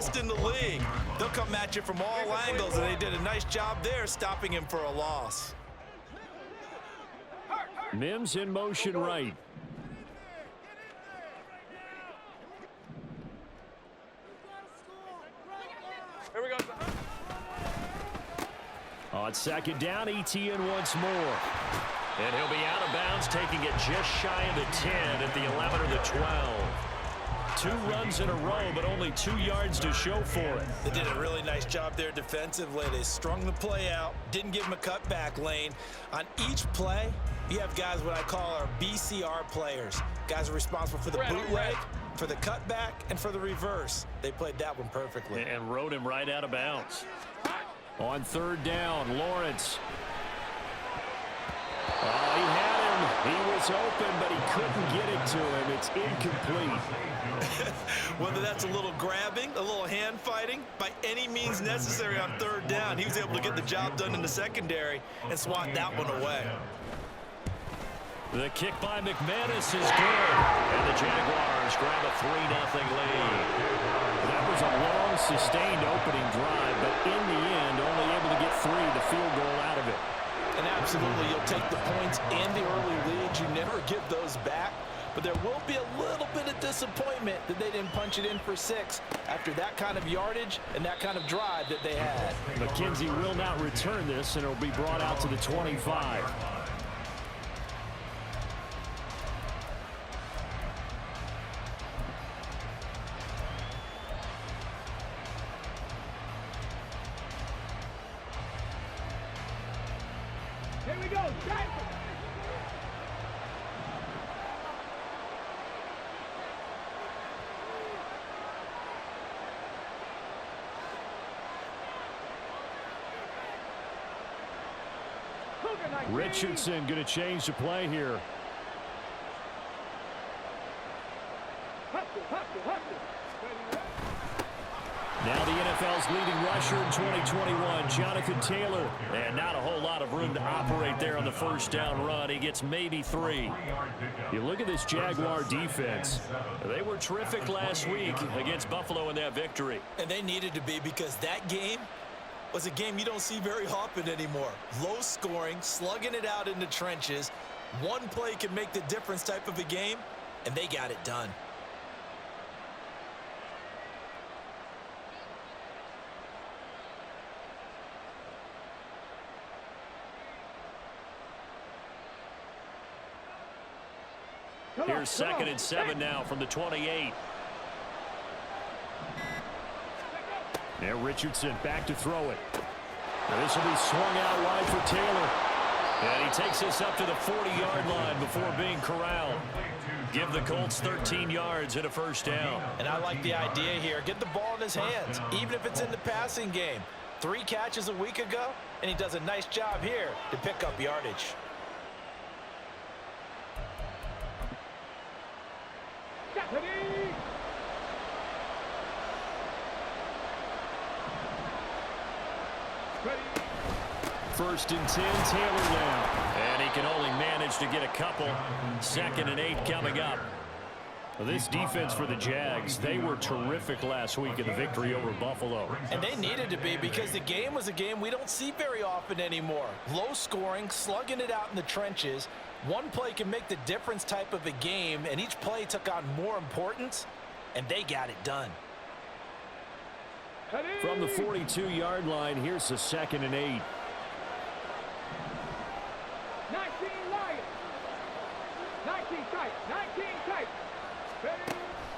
best in the league. They'll come at you from all angles, and they did a nice job there stopping him for a loss. Mims in motion right. Here we go. On second down, ETN once more. And he'll be out of bounds, taking it just shy of the 10 at the 11 or the 12. 2 runs in a row, but only 2 yards to show for it. They did a really nice job there defensively. They strung the play out, didn't give him a cutback lane. On each play, you have guys what I call our BCR players. Guys are responsible for the bootleg, for the cutback, and for the reverse. They played that one perfectly. And rode him right out of bounds. On third down, Lawrence. Oh, he had him. He was open, but he couldn't get it to him. It's incomplete. Whether that's a little grabbing, a little hand fighting, by any means necessary on third down, he was able to get the job done in the secondary and swat that one away. The kick by McManus is good, and the Jaguars grab a 3-0 lead. That was a long, sustained opening drive, but in the end, only able to get 3, the field goal out of it. And absolutely, you'll take the points and the early leads. You never give those back, but there will be a little bit of disappointment that they didn't punch it in for 6 after that kind of yardage and that kind of drive that they had. McKenzie will not return this, and it'll be brought out to the 25. Here we go. Richardson going to change the play here. Now the NFL's leading rusher in 2021, Jonathan Taylor. And not a whole lot of room to operate there on the first down run. He gets maybe 3. You look at this Jaguar defense. They were terrific last week against Buffalo in that victory. And they needed to be, because that game was a game you don't see very often anymore. Low scoring, slugging it out in the trenches. One play can make the difference type of a game, and they got it done. Here's 2nd and 7 now from the 28. Now Richardson back to throw it. This will be swung out wide for Taylor. And he takes this up to the 40-yard line before being corralled. Give the Colts 13 yards and a first down. And I like the idea here. Get the ball in his hands, even if it's in the passing game. 3 catches a week ago, and he does a nice job here to pick up yardage. First and 10, Taylor now. And he can only manage to get a couple. 2nd and 8 coming up. Well, this defense for the Jags, they were terrific last week in the victory over Buffalo. And they needed to be, because the game was a game we don't see very often anymore. Low scoring, slugging it out in the trenches. One play can make the difference type of a game, and each play took on more importance, and they got it done. From the 42-yard line, here's the 2nd and 8. 19 Lions. 19 tight. 19 tight.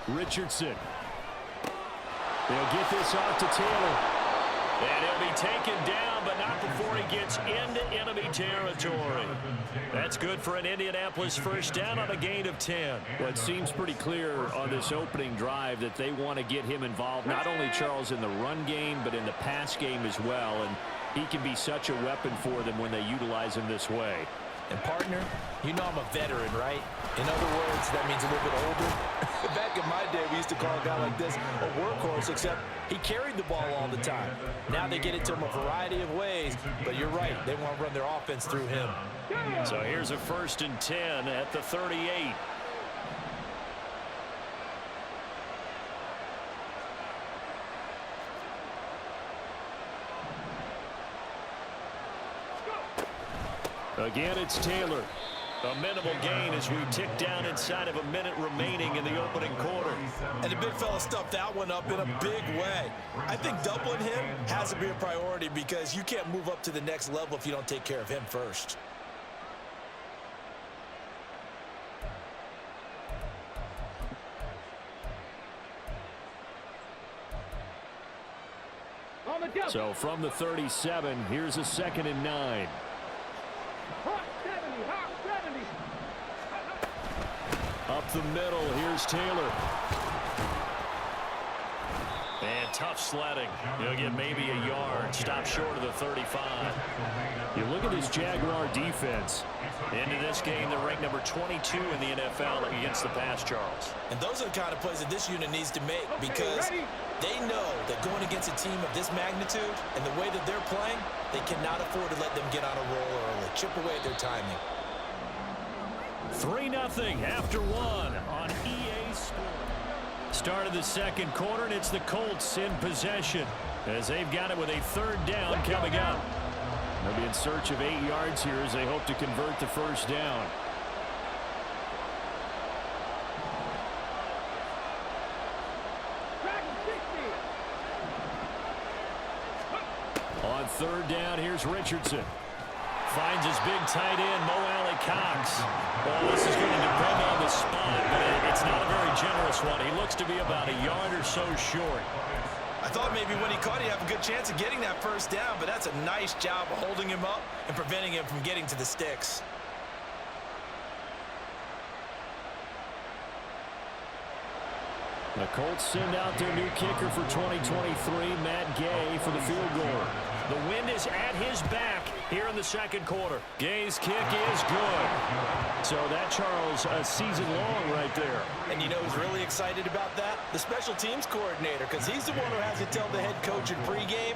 Richardson. They'll get this off to Taylor. And he'll be taken down, but not before he gets into enemy territory. That's good for an Indianapolis first down on a gain of 10. Well, it seems pretty clear on this opening drive that they want to get him involved, not only, Charles, in the run game, but in the pass game as well. And he can be such a weapon for them when they utilize him this way. And, partner, you know I'm a veteran, right? In other words, that means a little bit older. Back in my day, we used to call a guy like this a workhorse, except he carried the ball all the time. Now they get it to him a variety of ways, but you're right. They want to run their offense through him. So here's a 1st and 10 at the 38. Again, it's Taylor. A minimal gain as we tick down inside of a minute remaining in the opening quarter. And the big fella stuffed that one up in a big way. I think doubling him has to be a priority because you can't move up to the next level if you don't take care of him first. So from the 37, here's a 2nd and 9. Up the middle, here's Taylor. And tough sledding. He'll get maybe a yard. Stop short of the 35. You look at this Jaguar defense. Into this game, they're ranked number 22 in the NFL against the pass, Charles. And those are the kind of plays that this unit needs to make because they know that going against a team of this magnitude and the way that they're playing, they cannot afford to let them get on a roll early. Chip away at their timing. 3-0 after 1 on EA Sports. Start of the second quarter, and it's the Colts in possession as they've got it with a 3rd down coming up. They'll be in search of 8 yards here as they hope to convert the 1st down. On 3rd down, here's Richardson. Finds his big tight end, Mo Alley-Cox. Well, this is going to depend on the spot, but it's not a very generous one. He looks to be about a yard or so short. I thought maybe when he caught it, he'd have a good chance of getting that 1st down, but that's a nice job of holding him up and preventing him from getting to the sticks. The Colts send out their new kicker for 2023, Matt Gay, for the field goal. The wind is at his back here in the second quarter. Gay's kick is good. So that, Charles, a season long right there. And you know who's really excited about that? The special teams coordinator, because he's the one who has to tell the head coach in pregame,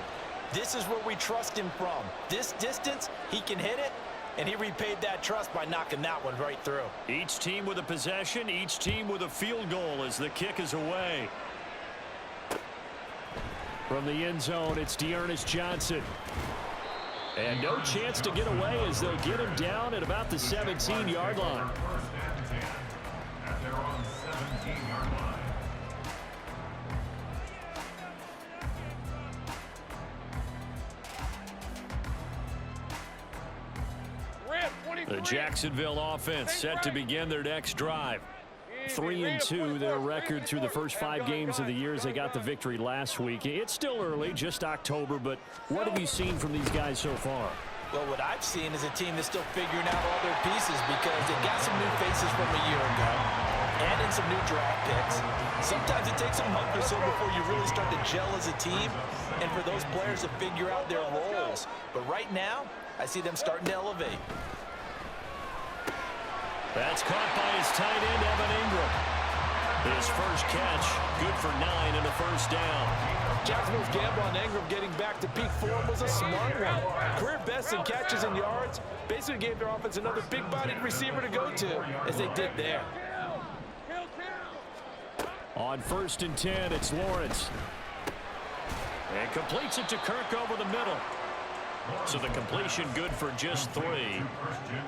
this is where we trust him from. This distance, he can hit it, and he repaid that trust by knocking that one right through. Each team with a possession, each team with a field goal as the kick is away. From the end zone, it's Dearness Johnson. And no chance to get away as they'll get him down at about the 17-yard line. The Jacksonville offense set to begin their next drive. 3-2, their record through the first 5 games of the year as they got the victory last week. It's still early, just October, but what have you seen from these guys so far? Well, what I've seen is a team that's still figuring out all their pieces because they got some new faces from a year ago and in some new draft picks. Sometimes it takes a month or so before you really start to gel as a team and for those players to figure out their roles. But right now, I see them starting to elevate. That's caught by his tight end, Evan Ingram. His first catch, good for 9 and a 1st down. Jacksonville's gamble on Ingram getting back to peak form was a smart one. Career best in catches and yards. Basically gave their offense another big-bodied receiver to go to, as they did there. On 1st and 10, it's Lawrence. And completes it to Kirk over the middle. So the completion good for just 3.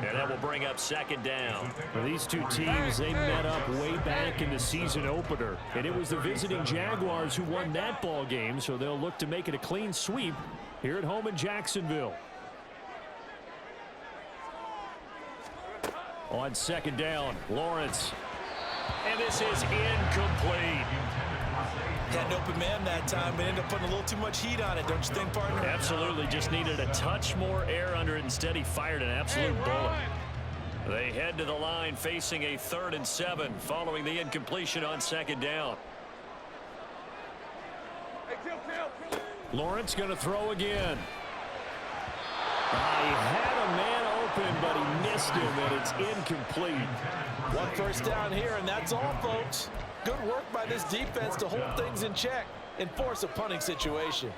And that will bring up 2nd down. For these two teams, they met up way back in the season opener. And it was the visiting Jaguars who won that ball game, so they'll look to make it a clean sweep here at home in Jacksonville. On 2nd down, Lawrence. And this is incomplete. Had an open man that time, but ended up putting a little too much heat on it, don't you think, partner? Absolutely. Just needed a touch more air under it. Instead, he fired an absolute bullet. They head to the line facing a 3rd and 7 following the incompletion on 2nd down. Lawrence going to throw again. He had a man open, but he missed him, and it's incomplete. 1 1st down here, and that's all, folks. Good work by this defense to hold things in check and force a punting situation.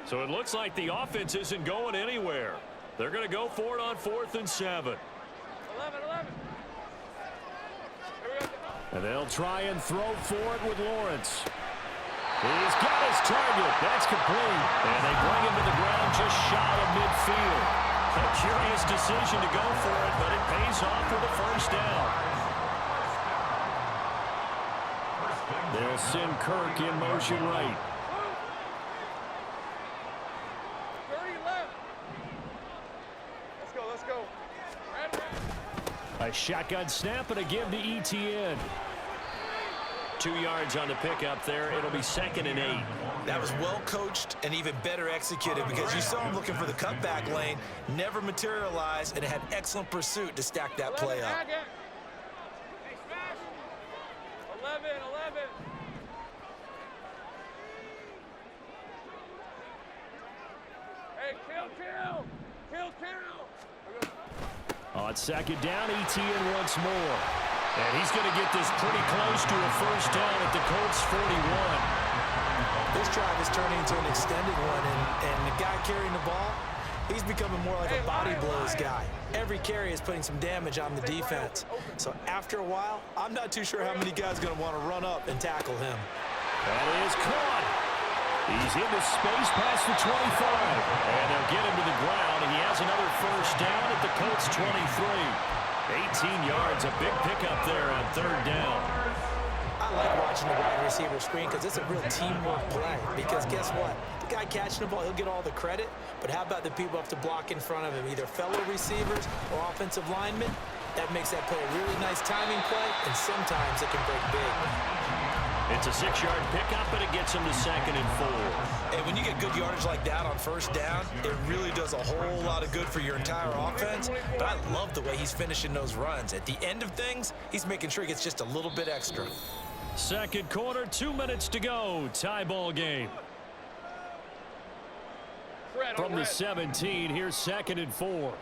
So it looks like the offense isn't going anywhere. They're going to go for it on 4th and 7. And they'll try and throw for it with Lawrence. He's got his target. That's complete. And they bring him to the ground just shy of midfield. A curious decision to go for it, but it pays off for the first down. They'll send Kirk in motion right. 30 left. Let's go. A shotgun snap and a give to ETN. 2 yards on the pickup there. It'll be 2nd and 8. That was well coached and even better executed because you saw him looking for the cutback lane, never materialized, and it had excellent pursuit to stack that play up. Hey, smash. 11. Hey, kill. On 2nd down, ETN once more. And he's going to get this pretty close to a first down at the Colts 41. This drive is turning into an extended one, and the guy carrying the ball, he's becoming more like a body blows guy. Every carry is putting some damage on the defense. So after a while, I'm not too sure how many guys are going to want to run up and tackle him. That is caught. He's into space past the 25. And they'll get him to the ground. He has another first down at the Colts 23. 18 yards, a big pickup there on 3rd down. I like watching the wide receiver screen because it's a real teamwork play. Because guess what? The guy catching the ball, he'll get all the credit. But how about the people who have to block in front of him, either fellow receivers or offensive linemen? That makes that play a really nice timing play, and sometimes it can break big. It's a 6-yard pickup, and it gets him to 2nd and 4. And when you get good yardage like that on first down, it really does a whole lot of good for your entire offense. But I love the way he's finishing those runs. At the end of things, he's making sure he gets just a little bit extra. 2nd quarter, 2 minutes to go. Tie ball game. From the 17, here's 2nd and 4.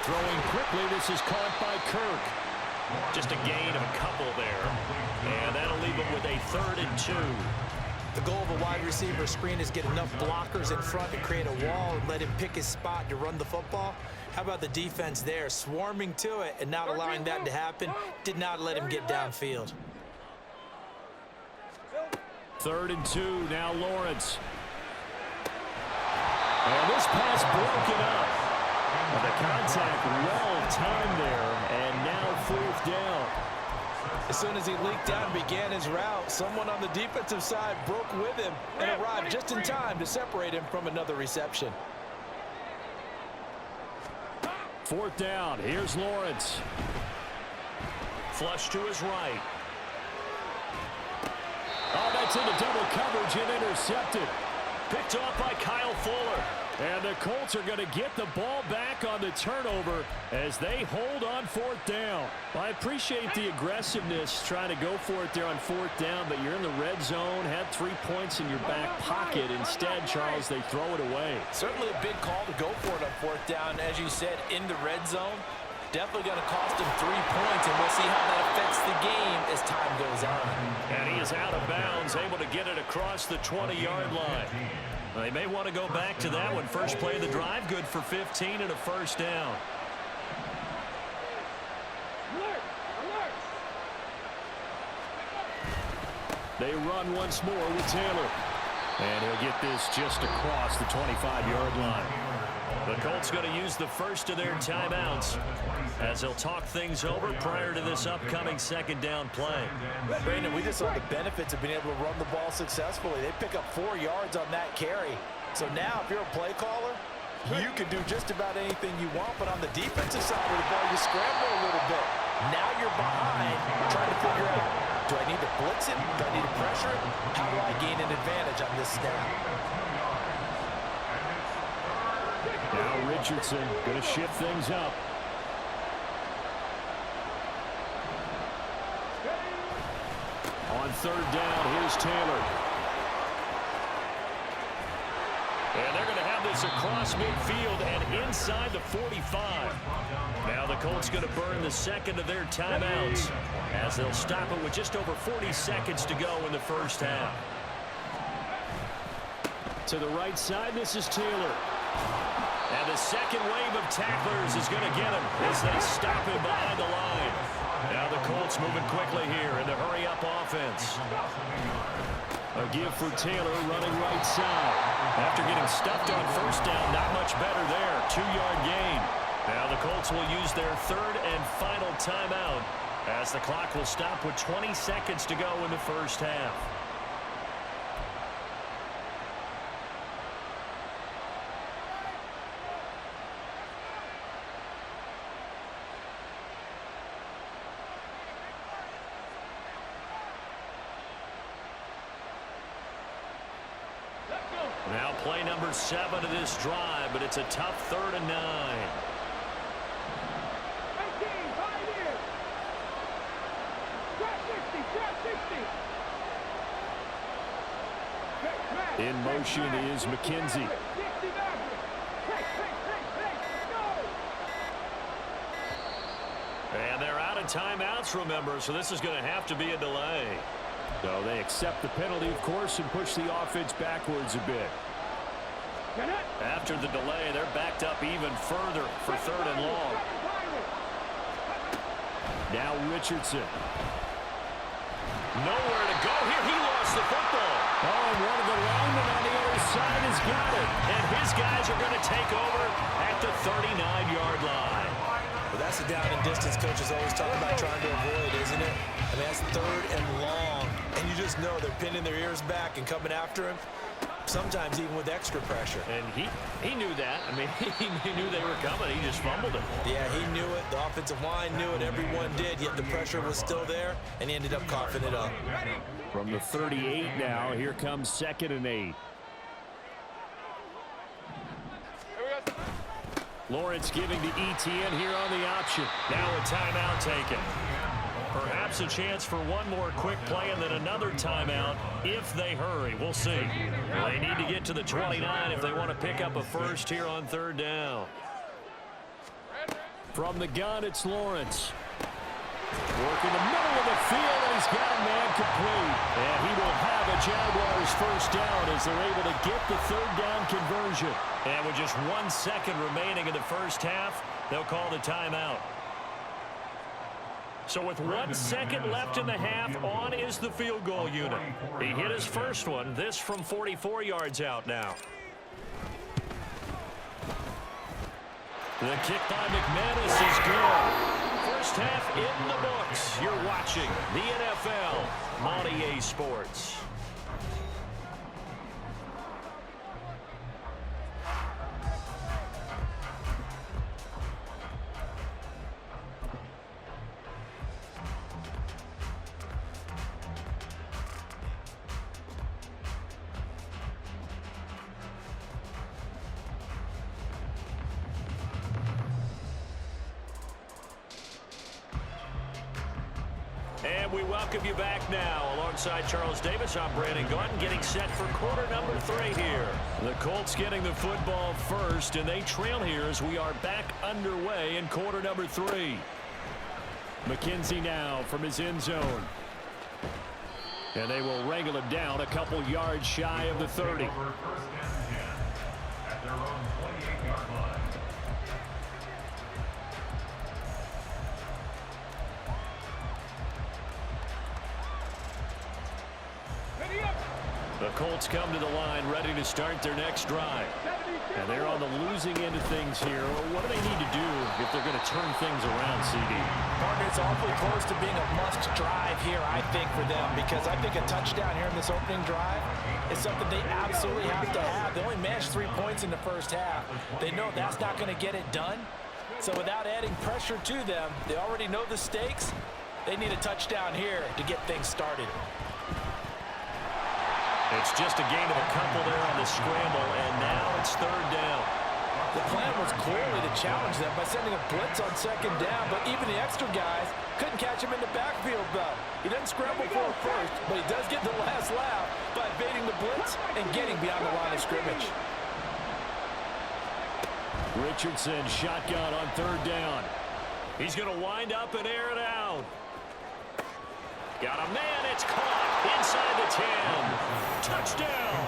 Throwing quickly, this is caught by Kirk. Just a gain of a couple there. And that'll leave him with a 3rd and 2. The goal of a wide receiver screen is get enough blockers in front to create a wall and let him pick his spot to run the football. How about the defense there, swarming to it and not allowing that to happen? Did not let him get downfield. 3rd and 2, now Lawrence. And this pass broken up. The contact well timed there, and now 4th down. As soon as he leaked out and began his route, someone on the defensive side broke with him and arrived just in time to separate him from another reception. 4th down, here's Lawrence. Flush to his right. Oh, that's into double coverage and intercepted. Picked off by Kyle Fuller. And the Colts are going to get the ball back on the turnover as they hold on 4th down. Well, I appreciate the aggressiveness trying to go for it there on 4th down, but you're in the red zone, had 3 points in your back pocket. Instead, Charles, they throw it away. Certainly a big call to go for it on 4th down. As you said, in the red zone, definitely going to cost him 3 points, and we'll see how that affects the game as time goes on. And he is out of bounds, able to get it across the 20-yard line. They may want to go back to that one. First play of the drive, good for 15 and a first down. They run once more with Taylor. And he'll get this just across the 25-yard line. The Colts going to use the first of their timeouts as they'll talk things over prior to this upcoming 2nd down play. Brandon, we just saw the benefits of being able to run the ball successfully. They pick up 4 yards on that carry. So now if you're a play caller, you can do just about anything you want. But on the defensive side of the ball, you scramble a little bit. Now you're behind trying to figure out, do I need to blitz him? Do I need to pressure him? How do I gain an advantage on this snap? Now Richardson going to shift things up. On 3rd down, here's Taylor. And they're going to have this across midfield and inside the 45. Now the Colts going to burn the 2nd of their timeouts as they'll stop it with just over 40 seconds to go in the first half. To the right side, this is Taylor. And the second wave of tacklers is going to get him as they stop him behind the line. Now the Colts moving quickly here in the hurry-up offense. A give for Taylor running right side. After getting stuffed on first down, not much better there. 2-yard gain. Now the Colts will use their third and final timeout as the clock will stop with 20 seconds to go in the first half. Now play number 7 of this drive, but it's a tough 3rd and 9. 18, 5 years. Trap 60. In motion is McKenzie. And they're out of timeouts, remember, so this is going to have to be a delay. So they accept the penalty, of course, and push the offense backwards a bit. After the delay, they're backed up even further for 3rd and long. Now Richardson. Nowhere to go here. He lost the football. Oh, and one of the linemen on the other side has got it. And his guys are going to take over at the 39-yard line. Well, that's the down and distance coaches always talk about trying to avoid, isn't it? I mean, that's 3rd and long. And you just know they're pinning their ears back and coming after him, sometimes even with extra pressure. And he knew that. I mean, he knew they were coming. He just fumbled it. Yeah, he knew it. The offensive line knew it. Everyone did, yet the pressure was still there, and he ended up coughing it up. From the 38 now, here comes 2nd and 8. Lawrence giving to ETN here on the option. Now a timeout taken. Perhaps a chance for one more quick play and then another timeout if they hurry. We'll see. They need to get to the 29 if they want to pick up a first here on 3rd down. From the gun, it's Lawrence. Working the middle of the field, and he's got a man complete. And he will have a Jaguars first down as they're able to get the 3rd down conversion. And with just 1 second remaining in the first half, they'll call the timeout. So with 1 second left in the half, on is the field goal unit. He hit his first one, this from 44 yards out now. The kick by McManus is good. First half in the books. You're watching the NFL on EA Sports. And we welcome you back now. Alongside Charles Davis, I'm Brandon Gordon, getting set for quarter number 3 here. The Colts getting the football first, and they trail here as we are back underway in quarter number 3. McKenzie now from his end zone. And they will wrangle him down a couple yards shy of the 30. The Colts come to the line ready to start their next drive. And they're on the losing end of things here. What do they need to do if they're going to turn things around, CD? Partner, it's awfully close to being a must drive here, I think, for them, because I think a touchdown here in this opening drive is something they absolutely have to have. They only managed 3 points in the first half. They know that's not going to get it done. So without adding pressure to them, they already know the stakes. They need a touchdown here to get things started. It's just a gain of a couple there on the scramble, and now it's 3rd down. The plan was clearly to challenge them by sending a blitz on 2nd down, but even the extra guys couldn't catch him in the backfield, though. He doesn't scramble for it first, but he does get the last laugh by evading the blitz and getting beyond the line of scrimmage. Richardson shotgun on 3rd down. He's going to wind up and air it out. Got a man, it's caught inside the 10. Touchdown,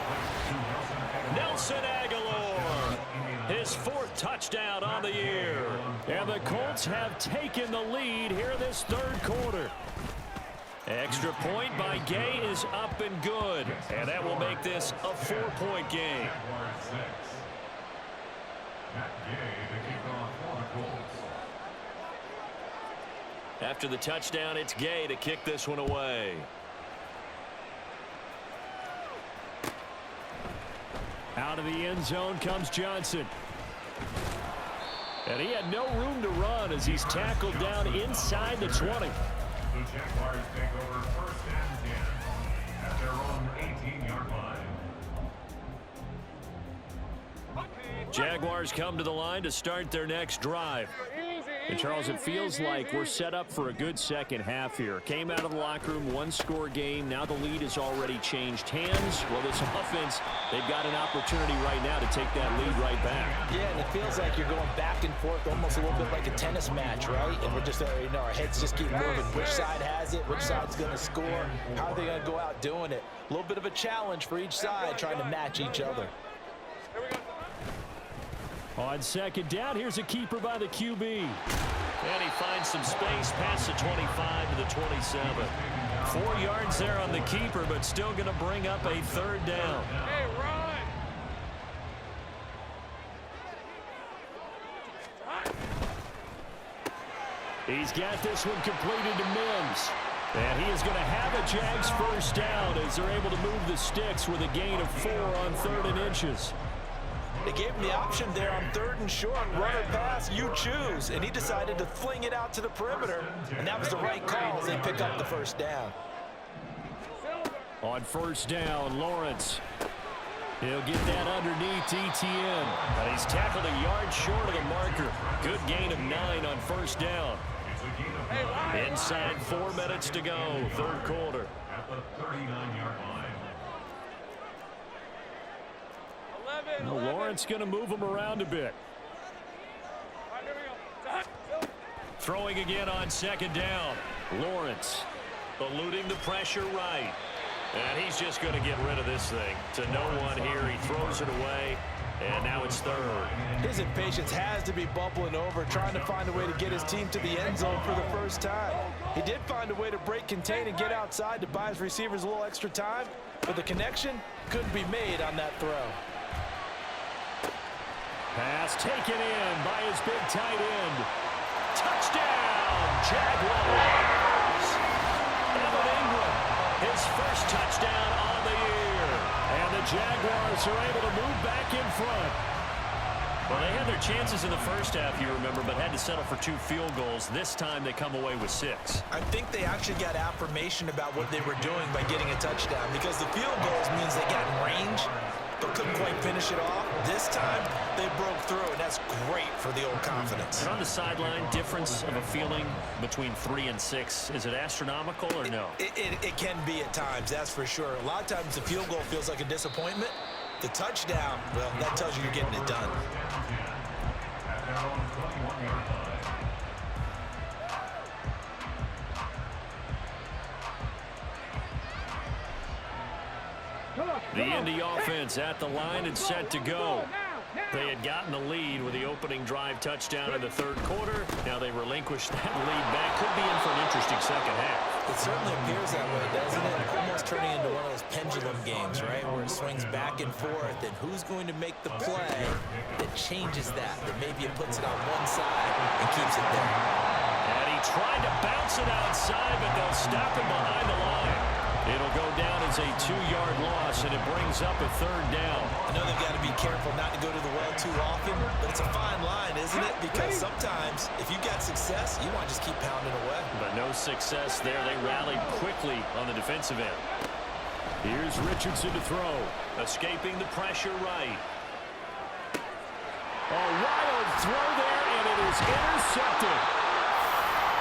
Nelson Aguilar. his 4th touchdown on the year. And the Colts have taken the lead here in this 3rd quarter. Extra point by Gay is up and good. And that will make this a 4-point game. After the touchdown, it's Gay to kick this one away. Out of the end zone comes Johnson. And he had no room to run as he's tackled down inside the 20. The Jaguars take over 1st and 10 at their own 18-yard line. Jaguars come to the line to start their next drive. And Charles, it feels like we're set up for a good second half here. Came out of the locker room, 1-score game. Now the lead has already changed hands. Well, this offense, they've got an opportunity right now to take that lead right back. Yeah, and it feels like you're going back and forth, almost a little bit like a tennis match, right? And we're just, our heads just keep moving. Which side has it? Which side's going to score? How are they going to go out doing it? A little bit of a challenge for each side, trying to match each other. On 2nd down, here's a keeper by the QB. And he finds some space past the 25 to the 27. 4 yards there on the keeper, but still going to bring up a 3rd down. Hey, run! He's got this one completed to Mims. And he is going to have a Jags 1st down as they're able to move the sticks with a gain of 4 on 3rd and inches. They gave him the option there on 3rd and short, run or pass, you choose. And he decided to fling it out to the perimeter. And that was the right call as they pick up the 1st down. On 1st down, Lawrence. He'll get that underneath Etienne. But he's tackled a yard short of the marker. Good gain of 9 on 1st down. Inside 4 minutes to go, 3rd quarter. At the 39-yard line. Well, Lawrence going to move him around a bit. Throwing again on 2nd down. Lawrence eluding the pressure right. And he's just going to get rid of this thing. To no one here. He throws it away. And now it's 3rd. His impatience has to be bubbling over, trying to find a way to get his team to the end zone for the 1st time. He did find a way to break contain and get outside to buy his receivers a little extra time, but the connection couldn't be made on that throw. Pass taken in by his big tight end. Touchdown, Jaguars! Evan Ingram, his 1st touchdown on the year. And the Jaguars are able to move back in front. Well, they had their chances in the 1st half, you remember, but had to settle for 2 field goals. This time they come away with 6. I think they actually got affirmation about what they were doing by getting a touchdown, because the field goals means they got in range, but couldn't quite finish it off. This time, they broke through, and that's great for the old confidence. And on the sideline, difference of a feeling between 3 and 6, is it astronomical or no? It can be at times, that's for sure. A lot of times the field goal feels like a disappointment. The touchdown, well, that tells you you're getting it done. At their own 21-yard line. The Indy offense at the line and set to go. They had gotten the lead with the opening drive touchdown in the 3rd quarter. Now they relinquished that lead back. Could be in for an interesting second half. It certainly appears that way, doesn't it? Almost turning into one of those pendulum games, right? Where it swings back and forth, and who's going to make the play that changes that maybe it puts it on one side and keeps it there. And he tried to bounce it outside, but they'll stop him behind the line. It'll go down as a 2-yard loss, and it brings up a 3rd down. I know they've got to be careful not to go to the well too often, but it's a fine line, isn't it? Because sometimes, if you got success, you want to just keep pounding away. But no success there. They rallied quickly on the defensive end. Here's Richardson to throw. Escaping the pressure right. A wild throw there, and it is intercepted.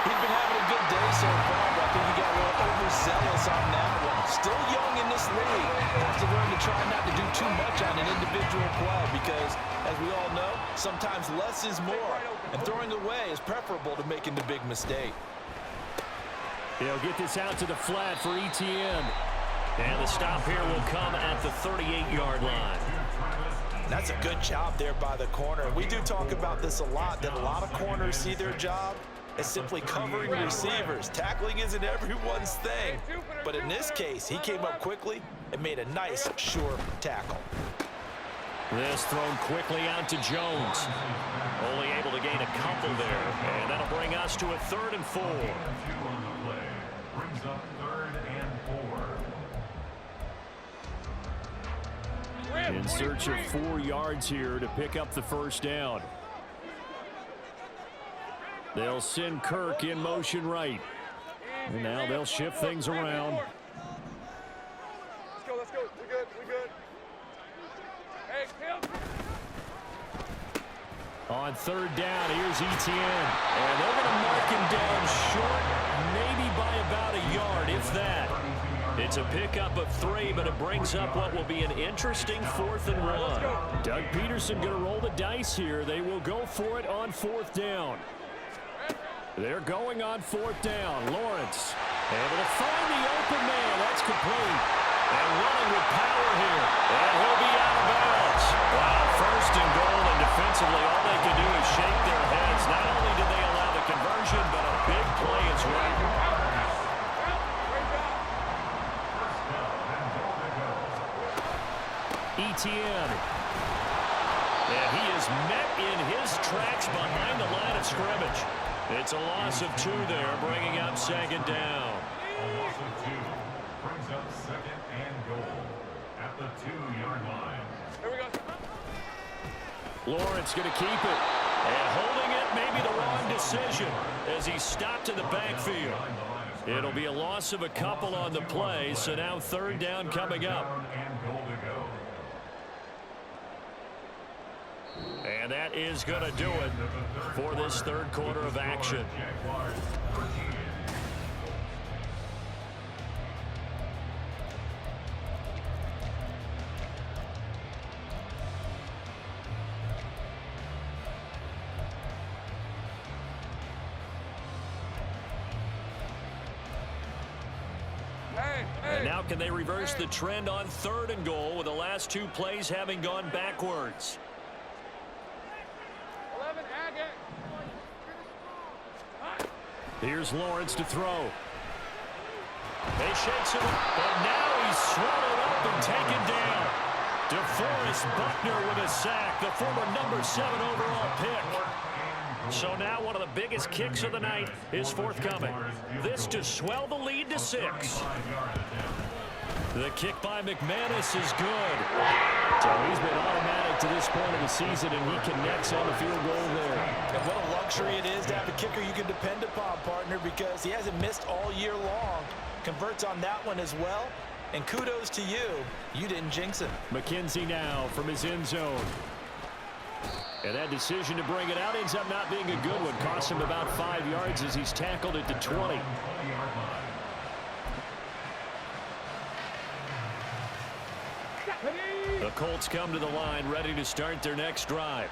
He's been having a good day so far, but I think he got a little overzealous on that one. Still young in this league. Has to learn to try not to do too much on an individual play because, as we all know, sometimes less is more. And throwing away is preferable to making the big mistake. He'll get this out to the flat for Etienne. And the stop here will come at the 38-yard line. And that's a good job there by the corner. We do talk about this a lot, that a lot of corners see their job as simply covering receivers. Tackling isn't everyone's thing. But in this case, he came up quickly and made a nice, sure tackle. This thrown quickly out to Jones. Only able to gain a couple there. And that'll bring us to a 3rd and 4. 2 on the play. Brings up 3rd and 4. In search of 4 yards here to pick up the first down. They'll send Kirk in motion right. And now they'll shift things around. Let's go. We good. Hey, Phil. On 3rd down, here's Etienne. And they're going to mark him down short, maybe by about a yard, if that. It's a pickup of 3, but it brings up what will be an interesting 4th and 1. Doug Peterson going to roll the dice here. They will go for it on 4th down. They're going on 4th down. Lawrence able to find the open man. That's complete. And running with power here. And he'll be out of bounds. Wow, 1st and goal, and defensively all they can do is shake their heads. Not only did they allow the conversion, but a big play as well. Etienne. And he is met in his tracks behind the line of scrimmage. It's a loss of 2 there, bringing up 2nd down. A loss of 2. Brings up 2nd and goal at the 2-yard line. Here we go. Lawrence going to keep it. And holding it, maybe the wrong decision as he stopped in the backfield. It'll be a loss of a couple on the play, so now 3rd down coming up. And goal to go. And that is going to do it for this 3rd quarter of action. And now can they reverse the trend on 3rd and goal with the last 2 plays having gone backwards? 11, Here's Lawrence to throw. He shakes him, but now he's swallowed up and taken down. DeForest Buckner with a sack, the former number 7 overall pick. So now one of the biggest kicks of the night is forthcoming. This to swell the lead to 6. The kick by McManus is good. So he's been automatic to this point of the season, and he connects on the field goal there. And what a luxury it is to have a kicker you can depend upon, partner, because he hasn't missed all year long. Converts on that one as well. And kudos to you. You didn't jinx him. McKenzie now from his end zone. And that decision to bring it out ends up not being a good one. Costs him about 5 yards as he's tackled it to 20. The Colts come to the line ready to start their next drive.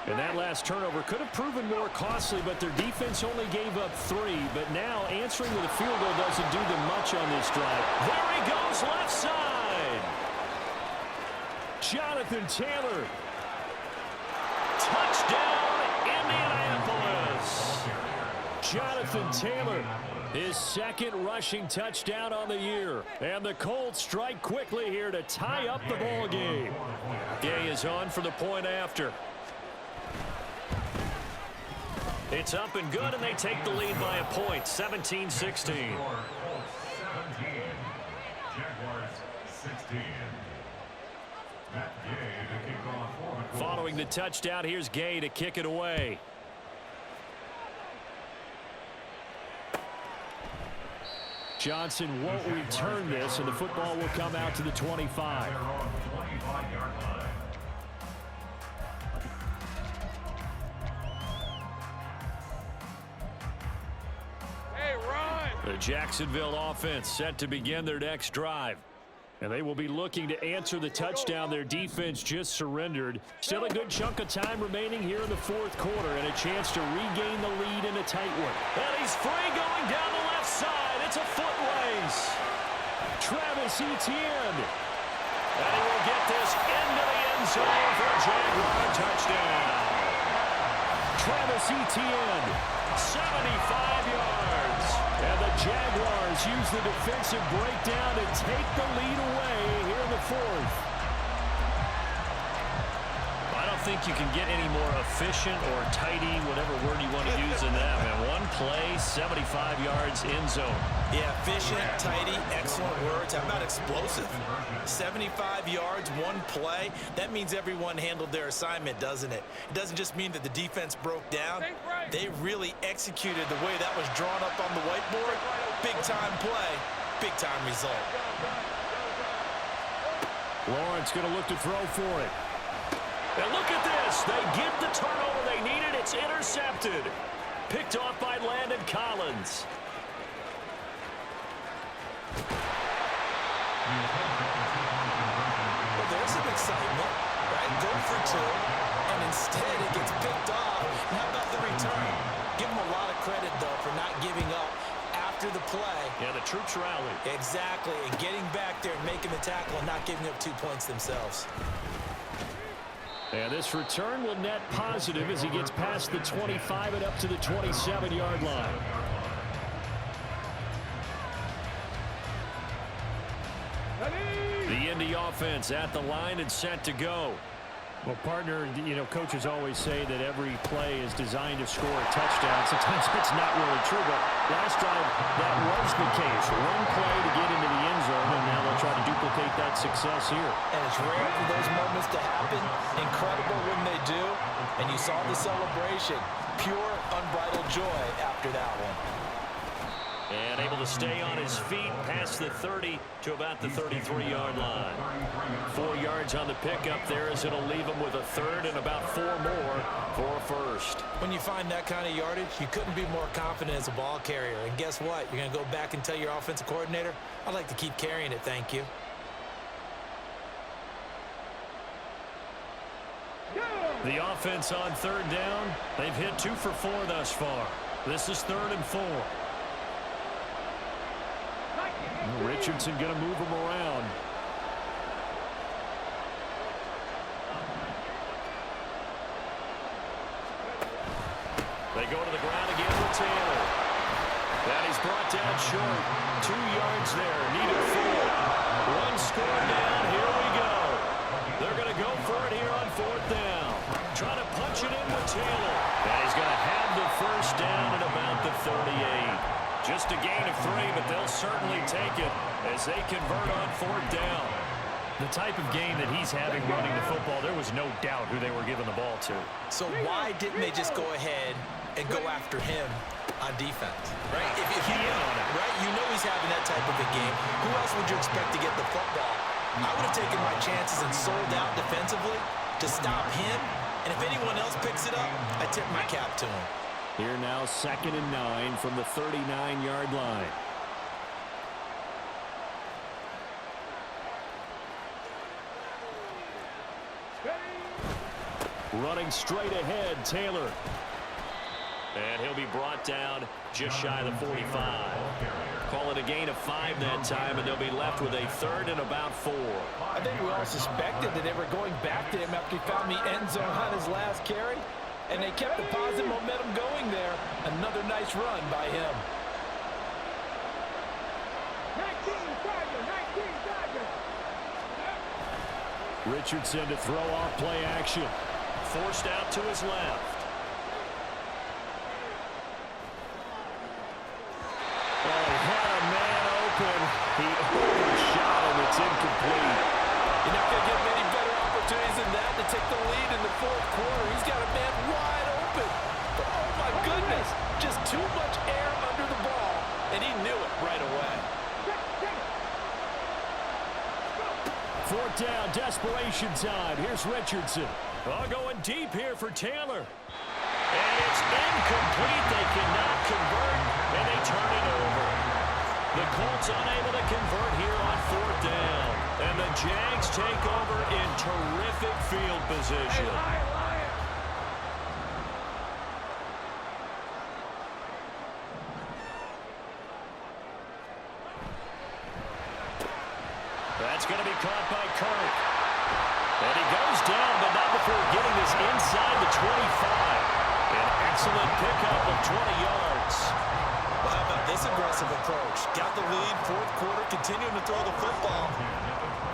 And that last turnover could have proven more costly, but their defense only gave up 3. But now answering with a field goal doesn't do them much on this drive. There he goes, left side. Jonathan Taylor. Touchdown, Indianapolis. Jonathan Taylor, his 2nd rushing touchdown on the year. And the Colts strike quickly here to tie up the ball game. Gay is on for the point after. It's up and good, and they take the lead by a point, 17-16. 17. Jaguars 16. Matt Gay to kick off. Following the touchdown, here's Gay to kick it away. Johnson won't return this, and the football will come out to the 25. The Jacksonville offense set to begin their next drive. And they will be looking to answer the touchdown their defense just surrendered. Still a good chunk of time remaining here in the 4th quarter, and a chance to regain the lead in a tight one. And he's free going down the left side. It's a foot race. Travis Etienne. And he will get this into the end end zone for a Jaguar touchdown. Travis Etienne, 75 yards. And the Jaguars use the defensive breakdown to take the lead away here in the fourth. I don't think you can get any more efficient or tidy, whatever word you want to use in that, man. One play, 75 yards, end zone. Yeah, efficient, tidy, excellent words. How about explosive? 75 yards, one play. That means everyone handled their assignment, doesn't it? It doesn't just mean that the defense broke down. They really executed the way that was drawn up on the whiteboard. Big-time play, big-time result. Lawrence going to look to throw for it. And look at this. They get the turnover they needed. It's intercepted. Picked off by Landon Collins. Well, there's some excitement, right? Go for two, and instead it gets picked off. And how about the return? Give them a lot of credit, though, for not giving up after the play. Yeah, the troops rallied. Exactly, and getting back there and making the tackle and not giving up 2 points themselves. And this return will net positive as he gets past the 25 and up to the 27-yard line. The Indy offense at the line and set to go. Well, partner, you know, coaches always say that every play is designed to score a touchdown. Sometimes it's not really true, but last drive that was the case. One play to get into the end zone, and now they'll try to duplicate that success here. And it's rare for those moments to happen. Incredible when they do. And you saw the celebration. Pure, unbridled joy after that one. And able to stay on his feet past the 30 to about the 33-yard line. 4 yards on the pickup there as it'll leave him with a third and about 4 more for a first. When you find that kind of yardage, you couldn't be more confident as a ball carrier. And guess what? You're going to go back and tell your offensive coordinator, I'd like to keep carrying it, thank you. The offense on third down. They've hit 2 for 4 thus far. This is 3rd and 4. Richardson going to move him around. They go to the ground again with Taylor. That is brought down short. 2 yards there. Needed 4. 1 score down. Here we go. They're going to go for it here on 4th down. Trying to punch it in with Taylor. And he's going to have the first down at about the 38. Just a gain of 3, but they'll certainly take it as they convert on 4th down. The type of game that he's having running the football, there was no doubt who they were giving the ball to. So why didn't they just go ahead and go after him on defense? Right? If you know, right? You know he's having that type of a game. Who else would you expect to get the football? I would have taken my chances and sold out defensively to stop him. And if anyone else picks it up, I tip my cap to him. Here now, 2nd and 9 from the 39-yard line. Running straight ahead, Taylor. And he'll be brought down just shy of the 45. Call it a gain of 5 that time, and they'll be left with a 3rd and about 4. I think we all suspected that they were going back to him after he found the end zone on his last carry. And they kept the positive momentum going there. Another nice run by him. 19, Richardson to throw off play action. Forced out to his left. Oh, he had a man open. He overshot him. It's incomplete. You're not going to get many better opportunities than that to take the lead in the 4th quarter. He's got a man wide open. But oh my goodness, just too much air under the ball, and he knew it right away. 4th down, desperation time. Here's Richardson. Going deep here for Taylor. And it's incomplete. They cannot convert, and they turn it over. The Colts unable to convert here on 4th down. And the Jags take over in terrific field position. That's going to be caught by Kirk. And he goes down An excellent pickup of 20 yards. Well, how about this aggressive approach? Got the lead, fourth quarter, continuing to throw the football.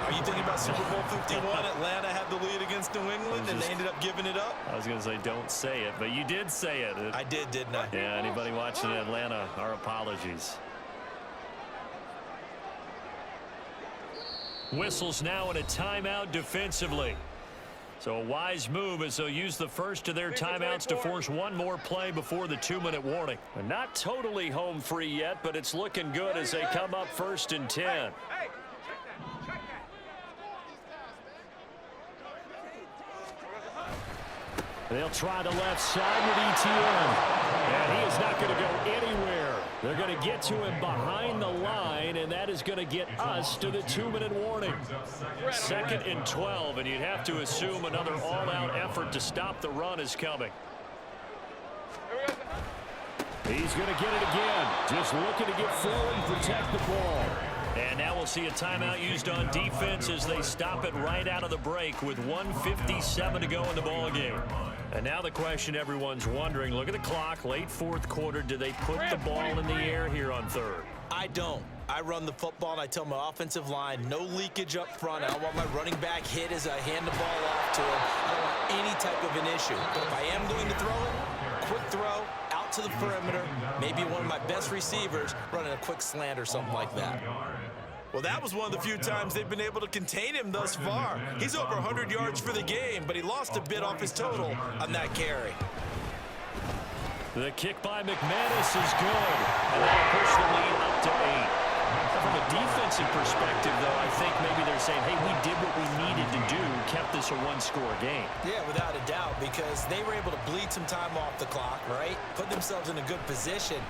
Are you thinking about Super Bowl 51? Atlanta had the lead against New England, and they ended up giving it up? I was going to say don't say it, but you did say it. I did, didn't I? Yeah, anybody watching Atlanta, our apologies. Whistles now in a timeout defensively. So a wise move as they'll use the first of their timeouts to force one more play before the 2-minute warning. They're not totally home free yet, but it's looking good as they come up 1st and 10. They'll try the left side with ETN. And he is not going to go anywhere. They're going to get to him behind the line, and that is going to get us to the 2-minute warning. 2nd and 12, and you'd have to assume another all-out effort to stop the run is coming. He's going to get it again. Just looking to get forward and protect the ball. And now we'll see a timeout used on defense as they stop it right out of the break with 1:57 to go in the ballgame. And now the question everyone's wondering, look at the clock, late fourth quarter, do they put the ball in the air here on 3rd? I don't. I run the football, and I tell my offensive line, no leakage up front. I don't want my running back hit as I hand the ball off to him. I don't want any type of an issue. But if I am going to throw it, quick throw, out to the perimeter, maybe one of my best receivers running a quick slant or something like that. Well, that was one of the few times they've been able to contain him thus far. He's over 100 yards for the game, but he lost a bit off his total on that carry. The kick by McManus is good, and that'll push the lead up to 8. From a defensive perspective, though, I think maybe they're saying, hey, we did what we needed to do, kept this a one-score game. Yeah, without a doubt, because they were able to bleed some time off the clock, right? Put themselves in a good position,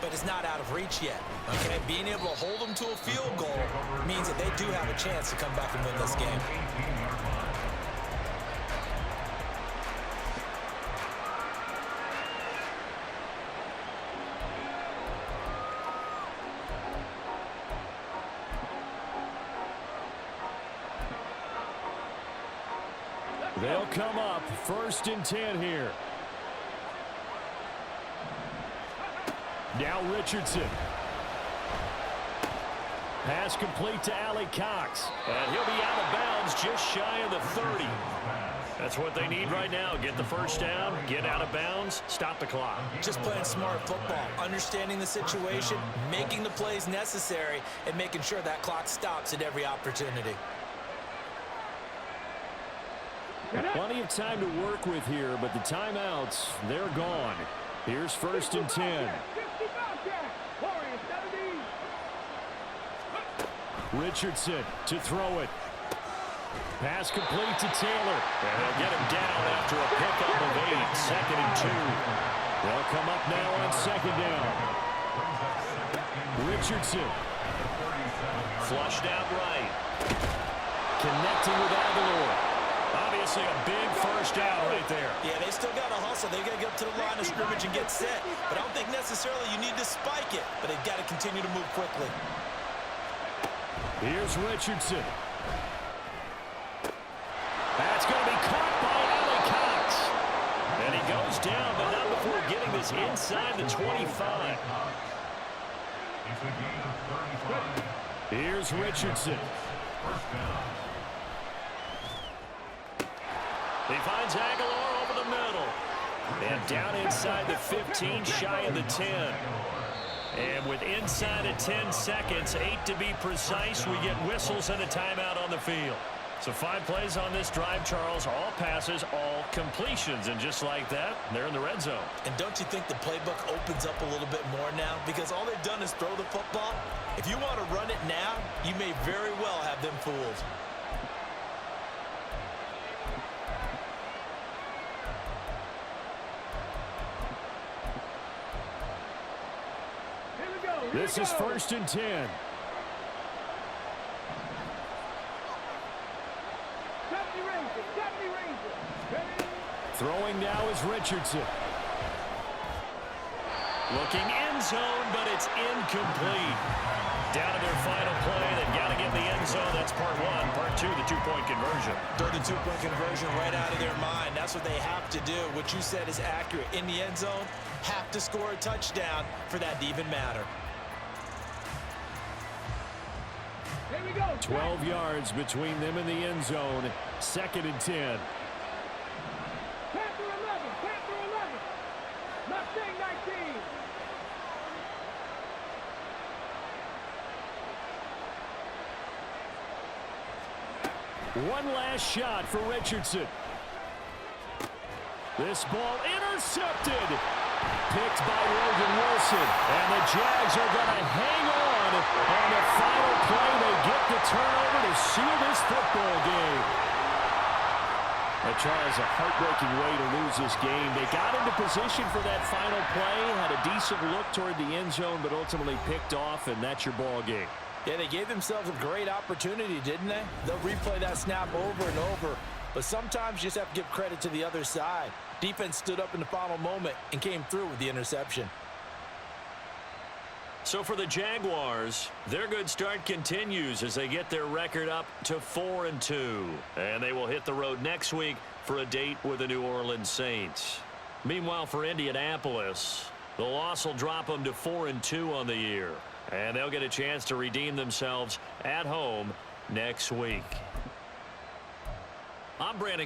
but it's not out of reach yet, okay? Being able to hold them to a field goal means that they do have a chance to come back and win this game. They'll come up 1st and 10 here. Now Richardson. Pass complete to Allie Cox. And he'll be out of bounds just shy of the 30. That's what they need right now. Get the first down, get out of bounds, stop the clock. Just playing smart football, understanding the situation, making the plays necessary, and making sure that clock stops at every opportunity. Plenty of time to work with here, but the timeouts, they're gone. Here's 1st and 10. Richardson to throw it. Pass complete to Taylor. And they'll get him down after a pickup of 8. 2nd and 2. They'll come up now on 2nd down. Richardson. Flushed out right. Connecting with Aguilar. Obviously a big first down right there. Yeah, they still got to hustle. They got to get up to the line of scrimmage and get set. But I don't think necessarily you need to spike it. But they've got to continue to move quickly. Here's Richardson. That's going to be caught by Allie Cox. And he goes down, but not before getting this inside the 25. Here's Richardson. He finds Aguilar over the middle. And down inside the 15, shy of the 10. And with inside of 10 seconds, 8 to be precise, we get whistles and a timeout on the field. So 5 plays on this drive, Charles. All passes, all completions. And just like that, they're in the red zone. And don't you think the playbook opens up a little bit more now? Because all they've done is throw the football. If you want to run it now, you may very well have them fooled. This is 1st and 10. Throwing now is Richardson. Looking in end zone, but it's incomplete. Down to their final play. They've got to get in the end zone. That's part one. Part two, the two-point conversion. Throw the two-point conversion right out of their mind. That's what they have to do. What you said is accurate. In the end zone, have to score a touchdown for that to even matter. 12 yards between them and the end zone. 2nd and 10. Panther 11, Panther 11. Mustang 19. One last shot for Richardson. This ball intercepted. Picked by Logan Wilson. And the Jags are going to hang on the final play. They get the turnover to seal this football game. Charles, a heartbreaking way to lose this game. They got into position for that final play, had a decent look toward the end zone, but ultimately picked off, and that's your ball game. Yeah, they gave themselves a great opportunity, didn't they? They'll replay that snap over and over. But sometimes you just have to give credit to the other side. Defense stood up in the final moment and came through with the interception. So for the Jaguars, their good start continues as they get their record up to 4-2. And they will hit the road next week for a date with the New Orleans Saints. Meanwhile, for Indianapolis, the loss will drop them to 4-2 on the year. And they'll get a chance to redeem themselves at home next week. I'm Brandon